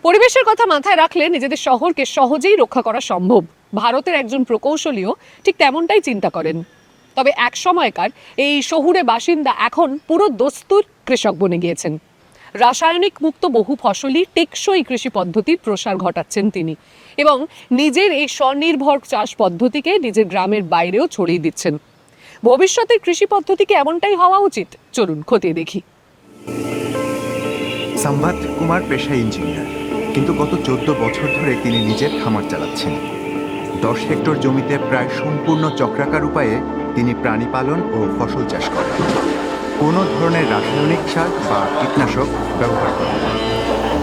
পরিবেশের কথা মাথায় রাখলে নিজেদের শহরকে সহজেই রক্ষা করা সম্ভব। ভারতের একজন প্রকৌশলীও ঠিক তেমনটাই চিন্তা করেন। তবে এক সময়কার এই শহুরে বাসিন্দা এখন পুরো দস্তুর কৃষক বনে গিয়েছেন। রাসায়নিক মুক্ত বহু ফসলি টেকসই কৃষি পদ্ধতির প্রসার ঘটাচ্ছেন তিনি এবং নিজের এই স্বনির্ভর চাষ পদ্ধতিকে নিজের গ্রামের বাইরেও ছড়িয়ে দিচ্ছেন। ভবিষ্যতের কৃষি পদ্ধতিকে এমনটাই হওয়া উচিত। চলুন খতিয়ে দেখি। সম্ভাত কুমার পেশায় ইঞ্জিনিয়ার, কিন্তু গত 14 বছর ধরে তিনি নিজের খামার চালাচ্ছেন। 10 হেক্টর জমিতে প্রায় সম্পূর্ণ চক্রাকার উপায়ে তিনি প্রাণী পালন ও ফসল চাষ করেন। কোনো ধরনের রাসায়নিক সার বা কীটনাশক ব্যবহার করেন না।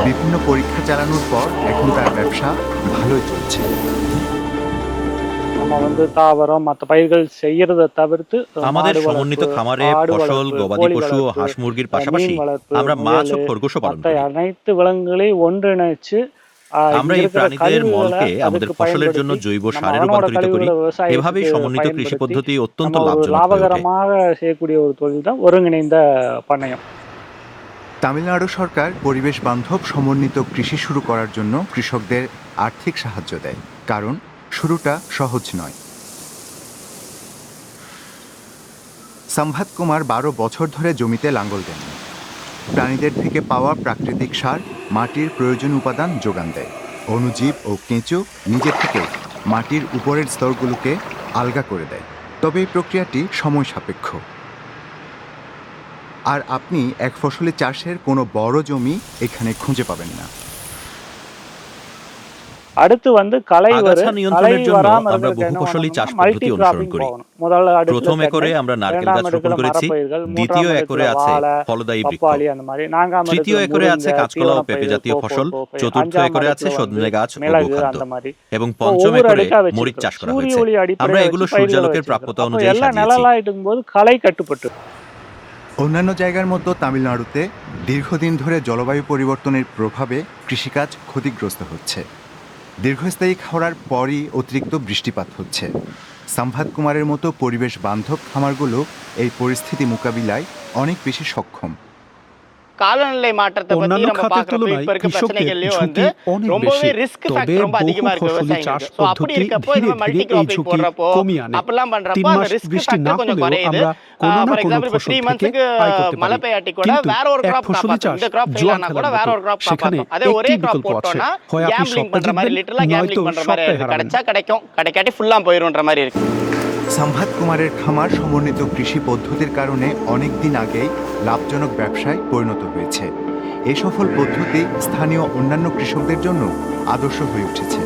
বিভিন্ন পরীক্ষা চালানোর পর এখন তার ব্যবসা ভালোই চলছে। আমাদের সমন্বিত খামারে ফসল, গবাদি পশু ও হাঁস মুরগির পাশাপাশি আমরা মাছ ও খরগোশও পালন করি। আমরা এই প্রাণীদের মলকে আমাদের ফসলের জন্য জৈব সারে রূপান্তরিত করি। এভাবেই সমন্বিত কৃষি পদ্ধতি অত্যন্ত লাভজনক হয়ে ওঠে। তামিলনাড়ু সরকার পরিবেশ বান্ধব সমন্বিত কৃষি শুরু করার জন্য কৃষকদের আর্থিক সাহায্য দেয়, কারণ শুরুটা সহজ নয়। সম্ভাত কুমার 12 বছর ধরে জমিতে লাঙ্গল দেন। প্রাণীদের থেকে পাওয়া প্রাকৃতিক সার মাটির প্রয়োজনীয় উপাদান যোগান দেয়। অণুজীব ও কেঁচো নিজে থেকে মাটির উপরের স্তরগুলোকে আলগা করে দেয়। তবে এই প্রক্রিয়াটি সময় সাপেক্ষ। আর আপনি এক ফসলি চাষের কোনো বড় জমি এখানে খুঁজে পাবেন না। আগাছা নিয়ন্ত্রণের জন্য আমরা বহুফসলি চাষ পদ্ধতি অনুসরণ করি। প্রথম একরে আমরা নারকেল গাছ রোপণ করেছি, দ্বিতীয় একরে আছে ফলদায়ী বৃক্ষ, তৃতীয় একরে আছে কাঁচকলা ও পেঁপে জাতীয় ফসল, চতুর্থ একরে আছে সজনে গাছ ও গোখাদ্য এবং পঞ্চম একরে মরিচ চাষ করা হয়েছে। আমরা এগুলো সূর্যালোকের প্রাপ্যতা অনুযায়ী সাজিয়েছি। অন্যান্য জায়গার মতো তামিলনাড়ুতে দীর্ঘদিন ধরে জলবায়ু পরিবর্তনের প্রভাবে কৃষিকাজ ক্ষতিগ্রস্ত হচ্ছে। দীর্ঘস্থায়ী খরার পরই অতিরিক্ত বৃষ্টিপাত হচ্ছে। সম্ভাত কুমারের মতো পরিবেশ বান্ধব খামারগুলো এই পরিস্থিতি মোকাবিলায় অনেক বেশি সক্ষম। অন্যান্য খাতের তুলনায় কৃষকদের ঝুঁকি অনেক বেশি, তবে বহুফসলি চাষ পদ্ধতি ধীরে ধীরে এই ঝুঁকি কমিয়ে আনে। 3 মাস বৃষ্টি না হলেও আমরা কোনো না কোনো ফসল থেকে আয় করতে পারি। কিন্তু এক ফসলি চাষ জুয়া খেলার মতো, সেখানে একটি বিকল্প আছে, হয় আপনি সপ্তাহে জিতবেন, নয়তো সপ্তাহে হারাবেন। সম্ভাত কুমারের খামার সমন্বিত কৃষি পদ্ধতির কারণে অনেক দিন আগেই লাভজনক ব্যবসায় পরিণত হয়েছে। এই সফল পদ্ধতি স্থানীয় অন্যান্য কৃষকদের জন্য আদর্শ হয়ে উঠেছে।